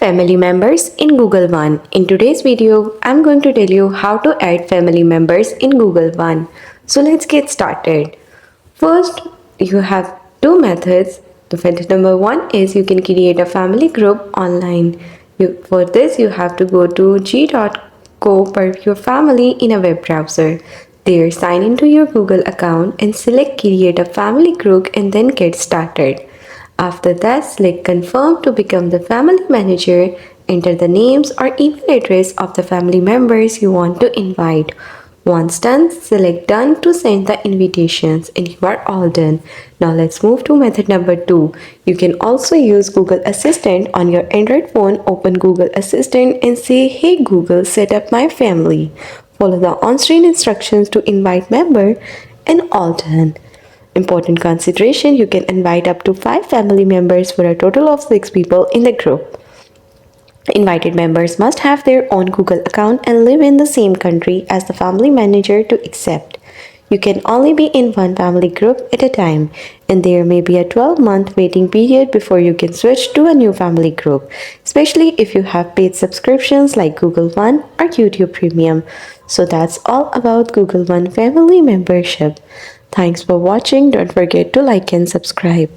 Family members in Google One. In today's video, I'm going to tell you how to add family members in Google One. So let's get started. First, you have two methods. The method number one is you can create a family group online. For this, you have to go to g.co per your family in a web browser. There, sign into your Google account and select create a family group and then get started. After that, select confirm to become the family manager. Enter the names or email address of the family members you want to invite. Once done, select done to send the invitations and you are all done. Now let's move to method number 2. You can also use Google Assistant on your Android phone. Open Google Assistant and say, "Hey Google, set up my family." Follow the on-screen instructions to invite member and all done. Important consideration, you can invite up to 5 family members for a total of 6 people in the group. Invited members must have their own Google account and live in the same country as the family manager to accept. You can only be in one family group at a time, and there may be a 12-month waiting period before you can switch to a new family group, especially if you have paid subscriptions like Google One or YouTube Premium. So that's all about Google One family membership. Thanks for watching. Don't forget to like and subscribe.